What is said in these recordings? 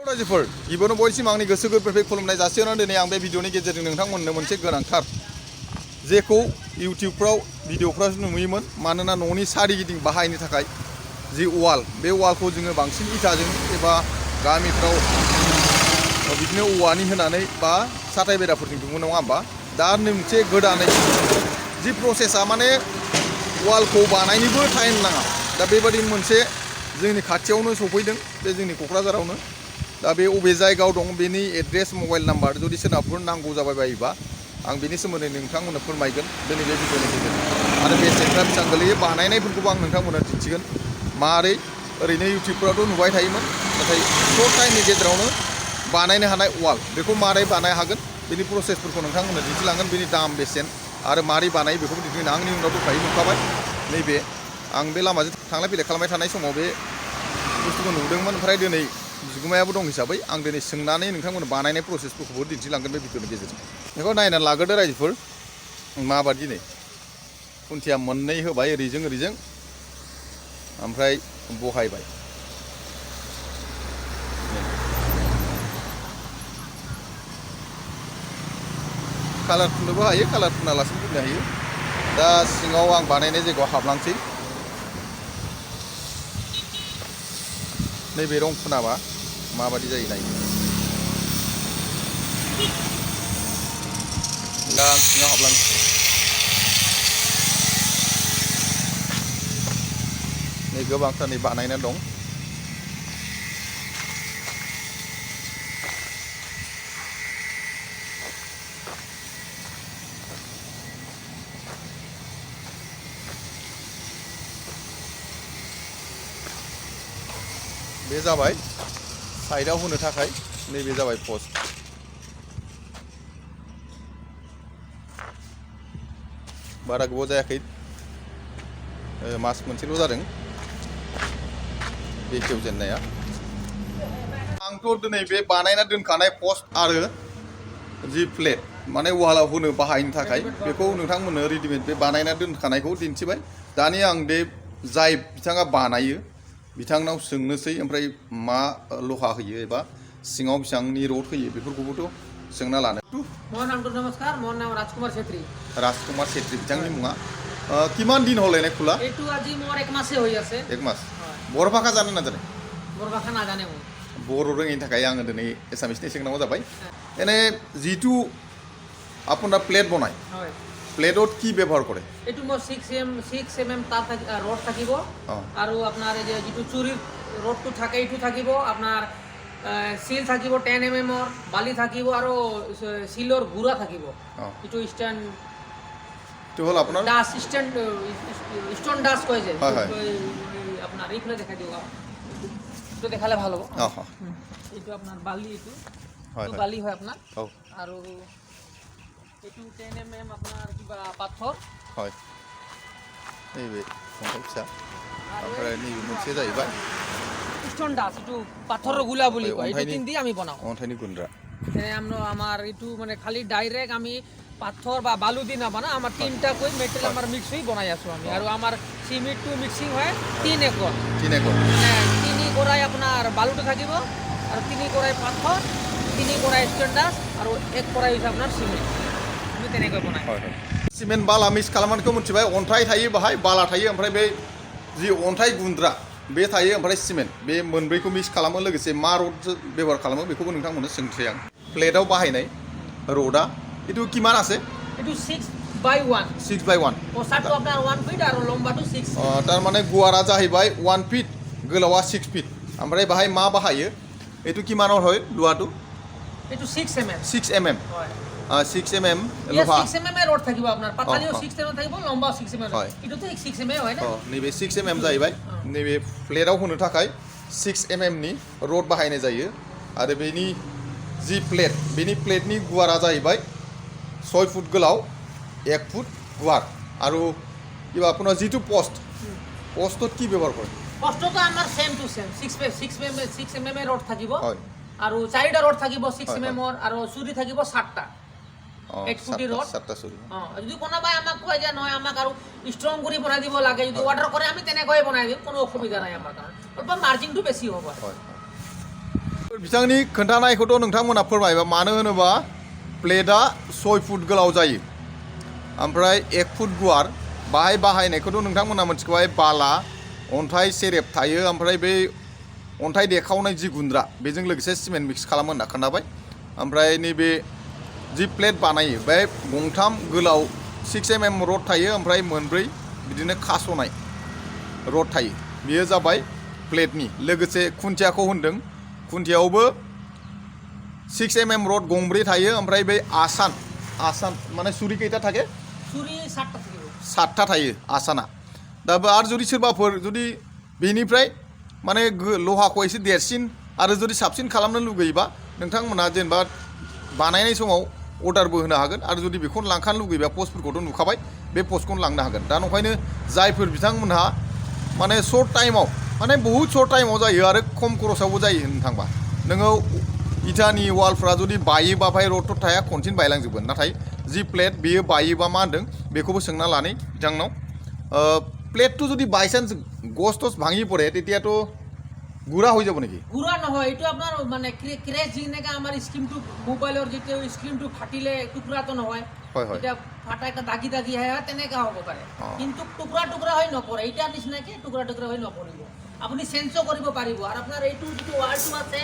रायजोफोर गिबियावनो बयनिसिम आंनि गोसो गोरबोनिफ्राय खुलुमनाय जासिहरनानै दिनै आं बे भिडिअनि गेजेरजों नोंथांमोननो मोनसे गोनांथार जेखौ इउटिउबफ्राव भिडिअफ्राव नुयोमोन मानोना न'नि सारिगिदिं बाहायनो थाखाय जि वाल बे वालखौ जोङो बांसिन इटाजों एबा गामिफ्राव बिदिनो औवानि होनानै बा साथाय बेराफोरजों दुमो नङा होमबा दा मोनसे गोदानै जि प्रसेसा माने वालखौ बानायनोबो टाइम नाङा दा बेबादि मोनसे जोंनि खाथियावनो सफैदों बे जोंनि क'क्राझारावनो दा बे अबे जायगायाव दं बेनि एड्रेस मबाइल नाम्बार जुदि सोरनाफोर नांगौ जाबाय बायोबा आं बेनि सोमोन्दै नोंथांमोननो फोरमायगोन दिनै बे भिडिअनि गेजेरजों आरो बेसेनफ्रा बेसेबां गोलैयो बानायनायफोरखौबो आं नोंथांमोननो दिन्थिगोन मारै ओरैनो इउटिउबफ्रावथ' नुबाय थायोमोन नाथाय सर्ट टाइमनि गेजेरावनो बानायनो हानाय वाल बेखौ मारै बानाय हागोन बेनि प्रसेसफोरखौ नोंथांमोननो दिन्थिलांगोन बेनि दाम बेसेन आरो मारै बानायो बेखौबो दिन्थिगोन आंनि उनाव दंखायो नुखाबाय नैबे आं बे लामाजों थांलाय फैलाय खालामबाय थानाय समाव बे बुस्थुखौ नुदोंमोन ओमफ्राय दिनै बिगुमायाबो दं हिसाबै आं दिनै सोंनानै नोंथांमोननो बानायनाय प्रसेसफोरखौबो दिन्थिलांगोन बे भिडिअनि गेजेरजों बेखौ नायनानै लाग्रोदो रायजोफोर माबादि नै खुन्थिया मोननै होबाय ओरैजों ओरैजों ओमफ्राय बहायबाय कालार फुननोबो हायो कालार फुनालासिनो दोननो हायो दा सिङाव आं बानायनाय जायगायाव हाबलांसै नैबे रं फुनाबा माबादि जायो नायनो दा आं सिङाव हाबलांसै नै गोबांथार नै बानायनानै दं बे जाबाय साइडआव होनो थाखाय नैबे जाबाय पस्ट बारा गोबाव जायाखै मास मोनसेल' जादों बे खेवजेननाया आंथ' दिनै बे बानायना दोनखानाय पस्ट आरो जि प्लेट माने वालाव होनो बाहायनो थाखाय बेखौ नोंथांमोननो रेडिमेड बे बानायना दोनखानायखौ दिन्थिबाय दानिया आं बे जाय बिथाङा बानायो बिथांनाव सोंनोसै ओमफ्राय मा लहा होयो एबा सिङाव बेसेबांनि रड होयो बेफोरखौबोथ' सोंना लानो नमस्कार मोर नाम राजकुमार छेत्री बिथांनि मुङा किमान दिन হ'ল এনে খোলা এইটো আজি মোৰ এক মাসে হৈ আছে এক মাস बर' भाषा জানে না জানে बर' भाषा নাজানে মই बर' रोङैनि थाखाय आङो दिनै एसामिसनि सोंनांगौ जाबाय এনে जितु আপোনাৰ প্লেট বনায় হয় প্লেটত কি ব্যৱহাৰ কৰে এইটো মোৰ 6 mm তার রড থাকিব আৰু আপোনাৰ এই যে যেটো চুৰিৰ ৰডটো থাকে এইটো থাকিব আপোনাৰ সিল থাকিব 10 mm ৰ বালি থাকিব আৰু সিলৰ গুড়া থাকিব এইটো স্ট্যান্ড তো হল আপনার ডাস স্ট্যান্ড স্টোন ডাস কয় যে আপনার এইফালে দেখা দিও তো দেখালে ভালো হবে এইটো আপনার বালি এইটো তো বালি হয় আপনার আৰু এইটো 10 mm আপনার কিবা পাথর হয় এইবে সমস্যা আপনারা নিউ মোছে যাইবাই স্টোন ডাস এইটো পাথৰৰ গুলা বুলি কয় এইটো তিন দি আমি বনাও অন্থাইনি গুন্ডা এনে আমরা আমার এইটো মানে খালি ডাইরেক্ট আমি পাথর বা বালু দি না বানা আমার তিনটা কই মেটেরিয়াল আমার মিক্স হই বনাই আছো আমি আর আমার সিমেন্ট টু মিক্সিং হয় 3 একর হ্যাঁ 3 গোড়ায় আপনার বালুটা থাকিব আর 3 গোড়ায় পাথর 3 গোড়ায় স্টোন ডাস আর 1 গোড়ায় হইছে আপনার সিমেন্ট আমি তেনেকৈ বনাই সিমেন্ট बाला मिक्स खालामनायखौ मिथिबाय अन्थाइ थायो बाहाय बाला थायो ओमफ्राय बे जि अन्थाइ गुन्द्रा बे थायो ओमफ्राय सिमेन्ट बे मोनब्रैखौ मिक्स खालामो लोगोसे मा रड व्यवहार खालामो बेखौबो नोंथांमोननो सोंसै आं प्लेटआव बाहायनाय रडा एटु किमान আছে এটু 6/1 6/1 ওসাটো আপনার 1 ফিট আর লম্বাটো 6 তার মানে গুয়ারা जाहैबाय 1 ফিট गोलावा 6 ফিট ओमफ्राय बाहाय मा बाहायो एटु किमानर হয় লুয়াটো এটু 6 mm 6 mm হয় 6 mm লোহা 6 mm রড থাকিব আপনার পাতালিও 6 mm থাকিব লম্বা 6 mm হয় এটু তো 6 mm হয় না नैबे 6 mm जाहैबाय नैबे प्लेटआव होनो थाखाय 6 mm नि रड बाहायनाय जायो आरो बेनि जि प्लेट बेनि प्लेटनि गुवारा जाहैबाय 6 फुट गोलाव 1 फुट गुवार আৰু কিবা আপোনাৰ जितु পোষ্টত কি ব্যৱহাৰ কৰে পোষ্টটো আমাৰ same to same 6 mm rod থাকিব আৰু চাৰিটা ৰড থাকিব 6 mm আৰু চুৰি থাকিব 7টা 8 ফুটি রড 7টা চুরি যদি কোনোবাই আমাক কয় যে নহয় আমাক আৰু ষ্ট্ৰং কৰি বনাই দিব লাগে যদি অৰ্ডাৰ কৰে আমি তেনেকৈ বনাই দিম কোনো অসুবিধা নাই আমাৰ কাৰণ অলপ মাৰ্জিনটো বেছি হ'ব बिथांनि खोन्थानायखौथ' नोंथांमोना फोरमायबा मानो होनोबा प्लेटआ 6 फुट गोलाव जायो ओमफ्राय 1 फुट गुवार बाहाय बाहायनायखौथ' नोंथांमोना मिथिखाबाय बाला अन्थाइ सेरेब थायो ओमफ्राय बे अन्थाइ देखावनाय जि गुन्द्रा बेजों लोगोसे सिमेन्ट मिक्स खालामो होनना खोन्थाबाय ओमफ्राय नैबे जि प्लेट बानायो बे गंथाम गोलाव 6 mm रड थायो ओमफ्राय मोनब्रै बिदिनो खास'नाय रड थायो बेयो जाबाय प्लेटनि लोगोसे खुन्थियाखौ होनदों खुन्थियावबो 6 mm रड गंब्रै थायो ओमफ्राय बै आसान माने सुरि खैथा थाके सुरि 7टा थायो आसाना दाबो आरो जुदि सोरबाफोर जुदि बेनिफ्राय माने लहाखौ एसे देरसिन आरो जुदि साबसिन खालामनो लुगैयोबा नोंथांमोना जेनेबा बानायनाय समाव अर्डारबो होनो हागोन आरो जुदि बेखौनो लांखानो लुगैबा पस्टफोरखौथ' नुखाबाय बे पस्टखौनो लांनो हागोन दा नंखायनो जायफोर बिथांमोनहा माने सर्ट टाइमाव माने बहुद सर्ट टाइमाव जायो आरो खम खरसावबो जायो होननो थांबा नोङो इटानि वालफ्रा जुदि बायोबा भाई रड थाया खनसेनो बायलांजोबगोन नाथाय जि प्लेट बेयो बायोबा मा होनदों बेखौबो सोंना लानाय बिथांनाव প্লেটটো যদি বাইচান্স গছ টছ ভাঙি পৰে তেতিয়াতো গুড়া হৈ যাব নেকি গুড়া নহয় এইটো আপোনাৰ মানে ক্ৰেচ যেনেকা আমাৰ স্ক্ৰীনটো মোবাইলৰ যেতিয়া স্ক্ৰীনটো ফাটিলে টুকুৰাটো নহয় এটা ফাটা একটা দাগি দাগি হয় তেনেকা হ'ব পাৰে কিন্তু টুকুৰা হৈ নপৰে এটা নিচিনাকে টুকুৰা হৈ নপৰিব আপুনি চেঞ্জও কৰিব পাৰিব আৰু আপোনাৰ এইটো যিটো ৱালটো আছে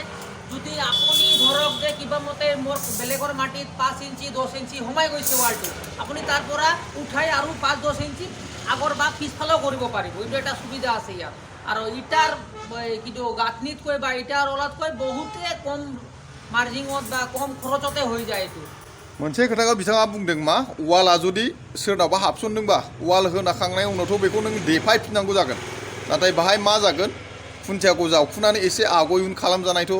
যদি আপুনি ধৰক যে কিবা মতে মোৰ বেলেগৰ মাটিত 5 ইঞ্চি 10 ইঞ্চি সোমাই গৈছে ৱালটো আপুনি তাৰ পৰা উঠাই আৰু 5-10 ইঞ্চি আগৰ বা পিছফালেও কৰিব পাৰিব এইটো এটা সুবিধা আছে ইয়াত আৰু ইটাৰ কিন্তু গাঁথনিতকৈ বা ইটাৰ ওলাতকৈ বহুতে কম মাৰ্জিঙত বা কম খৰচতে হৈ যায় এইটো मोनसे खोथाखौ बिथाङा बुंदों मा वाला जुदि सोरनावबा हाबसनदोंबा वाल होनाखांनाय उनावथ' बेखौ नों देफायफिननांगौ जागोन नाथाय बाहाय मा जागोन खुन्थियाखौ जावखुनानै एसे आगय उन खालामजानायथ'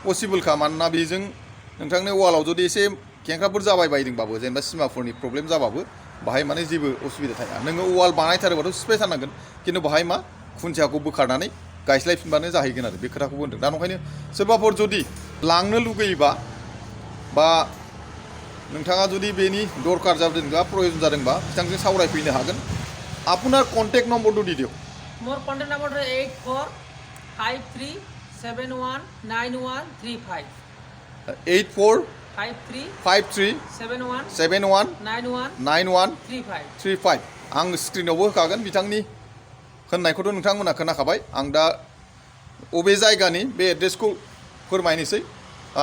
पसिबोलखा मानोना बेजों नोंथांनि वालाव जुदि एसे खेंख्राफोर जाबाय बायदोंबाबो जेनेबा सिमाफोरनि प्रब्लेम जाबाबो बाहाय माने जेबो असुबिदा थाया नोङो वाल बानायथारोबाथ' सिफायथारनांगोन खिन्थु बाहाय मा खुन्थियाखौ बोखारनानै गायस्लायफिनबानो जाहैगोन आरो बे खोथाखौ बुंदों दा नंखायनो सोरबाफोर जुदि लांनो लुगैयोबा बा नोंथाङा जुदि बेनि दरकार जादोंबा प्रयोजन जादोंबा बिथांजों सावरायफैनो हागोन আপোনাৰ कन्टेक्ट नम्बरটো দি দিয়ক মোৰ कन्टेक्ट नम्बर 8453719135 845371919135 आं स्क्रिनावबो होखागोन बिथांनि होननायखौथ' नोंथांमोना खोनाखाबाय आं दा अबे जायगानि बे एड्रेसखौ फोरमायनोसै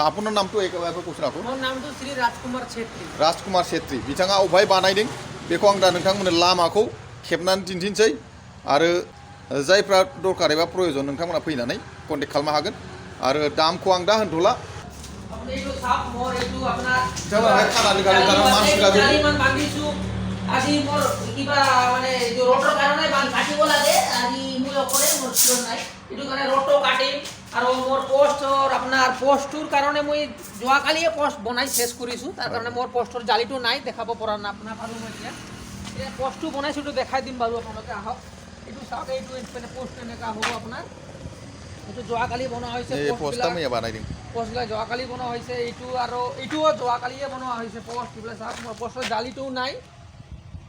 আপনার নামটো একবার কোশ্চেন আপু আমার নামটো শ্রী রাজকুমার ছেত্রী राजकुमार छेत्री बिथाङा अबहाय बानायदों बेखौ आं दा नोंथांमोननो लामाखौ खेबनानै दिन्थिनोसै आरो जायफ्रा दरकार एबा प्रयोजन नोंथांमोना फैनानै कन्टेक्ट खालामनो हागोन आरो दामखौ आं दा होनथ'ला এইটো সাপ মোৰ এইটো আপোনাৰ बिथांमोनहाय खानानै गारि मानसिफ्रा জালিমান বান্ধিছো আজি মোৰ কিবা মানে ৰডৰ কাৰণে কাটিব লাগে আজি মোৰ অকলে মোৰ চিয়ৰ নাই এইটো কাৰণে ৰডটো কাটিম আৰু মোৰ পোষ্টৰ আপোনাৰ পোষ্টটোৰ কাৰণে মই যোৱাকালিয়ে পোষ্ট বনাই শেষ কৰিছোঁ তাৰ কাৰণে মোৰ পোষ্টৰ জালিটো নাই দেখাব পৰা নাই আপোনাক আৰু মই এতিয়া পোষ্টটো বনাইছোঁ এইটো দেখাই দিম বাৰু আপোনালোকে আহক এইটো চাওক এইটো মানে পোষ্ট এনেকুৱা হ'ব আপোনাৰ এইটো যোৱাকালি বনোৱা হৈছে পোষ্টবিলাক যোৱাকালি বনোৱা হৈছে এইটো আৰু এইটোও যোৱাকালিয়ে বনোৱা হৈছে পোষ্ট এইবিলাক চাওক মোৰ পোষ্টৰ জালিটোও নাই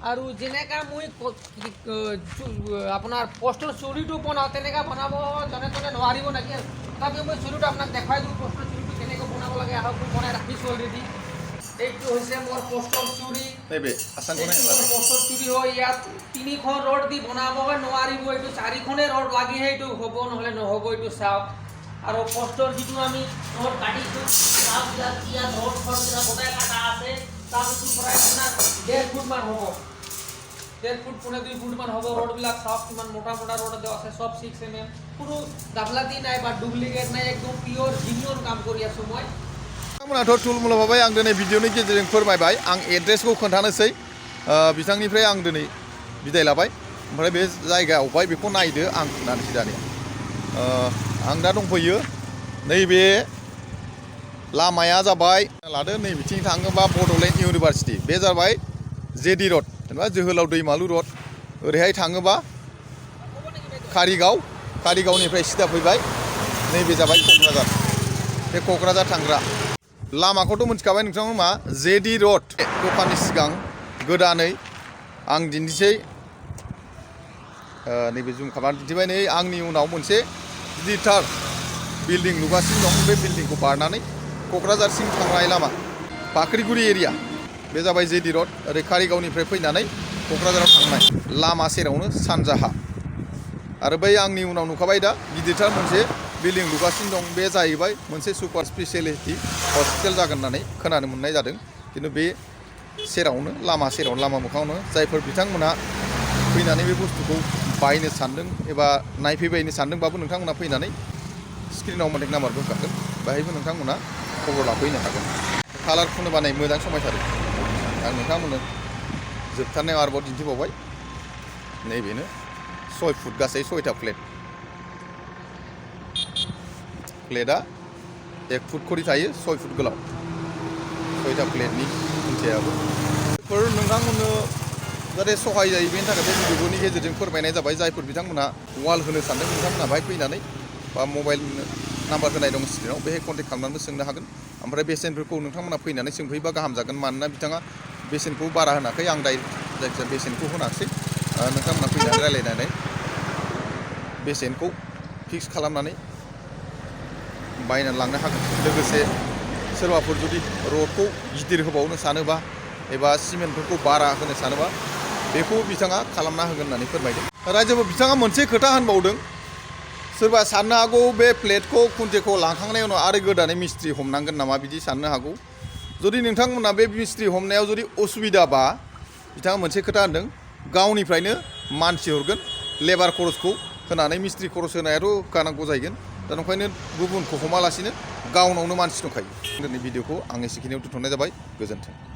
আৰু যেনেকা মই আপোনাৰ পোষ্টৰ চুৰিটো বনাওঁ তেনেকৈ বনাব জনে জনে নোৱাৰিব নেকি তথাপিও মই চুৰিটো আপোনাক দেখাই দিওঁ পোষ্টৰ চুৰিটো কেনেকৈ বনাব লাগে আহক মই বনাই ৰাখিছোঁ অলৰেডি এইটো হৈছে মোৰ পোষ্টৰ চুৰি পোষ্টৰ চুৰি হয় ইয়াত 3খন ৰড দি বনাব নোৱাৰিব এইটো 4খনে ৰড লাগিহে এইটো হ'ব নহ'লে নহ'ব এইটো চাওক আৰু পোষ্টৰ যিটো আমি ৰড কাটিছোঁ চাওক ইয়াত ৰড গোটাই কাটা আছে তাৰপিছত প্ৰায় আপোনাৰ 1.5 ফুট মান হ'ব 1.5 ফুট পুনে 2 ফুট মান হ'ব রডবিলাক সব কিমান মোটা মোটা রড দেওয়া আছে সব 6 mm পুরো গাফলাতি নাই বা ডুপ্লিকেট নাই একদম পিওর জিনিয়ন কাম কৰি আছো মই बिथांमोनाथ' थुलमुलभाबै आं दिनै भिडिअनि गेजेरजों फोरमायबाय आं एड्रेसखौ खोन्थानोसै बिथांनिफ्राय आं दिनै बिदाय लाबाय ओमफ्राय बे जायगायावहाय बेखौ नायदो आं खोन्थानोसै दानिया आं दा दंफैयो नैबे लामाया जाबाय लादो नै बिथिं थाङोबा बड'लेण्ड इउनिभारसिटि बे जाबाय जेडि रड जेनेबा जोहोलाव दैमालु रड ओरैहाय थाङोबा कारिगावनिफ्राय सिदा फैबाय नैबे जाबाय क'क्राझार बे क'क्राझार थांग्रा लामाखौथ' मिथिखाबाय नोंथांमोना जेडि रड दखाननि सिगां गोदानै आं दिन्थिसै नैबे जुम खालामनानै दिन्थिबाय नै आंनि उनाव मोनसे गिदिरथार बिल्डिं लुगासिनो दं बे बिल्डिंखौ बारनानै क'क्राझारसिम थांनाय लामा फाख्रिगुरि एरिया बे जाबाय जेडि रड ओरै कारिगावनिफ्राय फैनानै क'क्राझाराव थांनाय लामा सेरावनो सानजाहा आरो बै आंनि उनाव नुखाबाय दा गिदिरथार मोनसे बिल्डिं लुगासिनो दं बे जाहैबाय मोनसे सुपार स्पेसियेलिटि हस्पिटाल जागोन होननानै खोनानो मोननाय जादों खिन्थु बे सेरावनो लामा सेरावनो लामा मोखाङावनो जायफोर बिथांमोनहा फैनानै बे बुस्थुखौ बायनो सानदों एबा नायफैबायनो सानदोंबाबो नोंथांमोना फैनानै स्क्रिनाव कन्टेक्ट नाम्बार दंखागोन बाहायबो नोंथांमोना खबर लाफैनो हागोन कालार फुनो बानाय मोजां समायथारो आं नोंथांमोननो जोबथारनायाव आरोबाव दिन्थिबावबाय नैबेनो 6 फुट गासै 6टा प्लेटआ 1 फुट खरि थायो 6 फुट गोलाव 6टा प्लेटनि खुन्थियाबो बेफोर नोंथांमोननो जाहाथे सहाय जायो बेनि थाखाय बे भिडिअनि गेजेरजों फोरमायनाय जाबाय जायफोर बिथांमोनहा वाल होनो सानदों बिथांमोनहा बाहाय फैनानै बा मबाइल नाम्बार होनाय दं स्क्रिनाव बेहाय कन्टेक्ट खालामनानै सोंनो हागोन ओमफ्राय बेसेनफोरखौ नोंथांमोना फैनानै सोंफैबा गाहाम जागोन मानोना बिथाङा बेसेनखौ बारा होनाखै आं जायखिजाया बेसेनखौ होनाखसै नोंथांमोना फैनानै रायलायनानै बेसेनखौ फिक्स खालामनानै बायनानै लांनो हागोन लोगोसे सोरबाफोर जुदि रडखौ गिदिर होबावनो सानोबा एबा सिमेन्टफोरखौ बारा होनो सानोबा बेखौ बिथाङा खालामना होगोन होननानै फोरमायदों रायजोफोर बिथाङा मोनसे खोथा होनबावदों सोरबा साननो हागौ बे प्लेटखौ खुन्थियाखौ लांखांनायनि उनाव आरो गोदानै मिस्ट्रि हमनांगोन नामा बिदि साननो हागौ जुदि नोंथांमोना बे मिस्ट्रि हमनायाव जुदि असुबिदाबा बिथाङा मोनसे खोथा होनदों गावनिफ्रायनो मानसि हरगोन लेबार खरसखौ होनानै मिस्ट्रि खरस होनायाथ' होखानांगौ जाहैगोन दा ओंखायनो गुबुनखौ हमालासिनो गावनावनो मानसि दंखायो दिनै भिडिअखौ आं एसेखिनियाव दोनथ'नाय जाबाय गोजोन्थों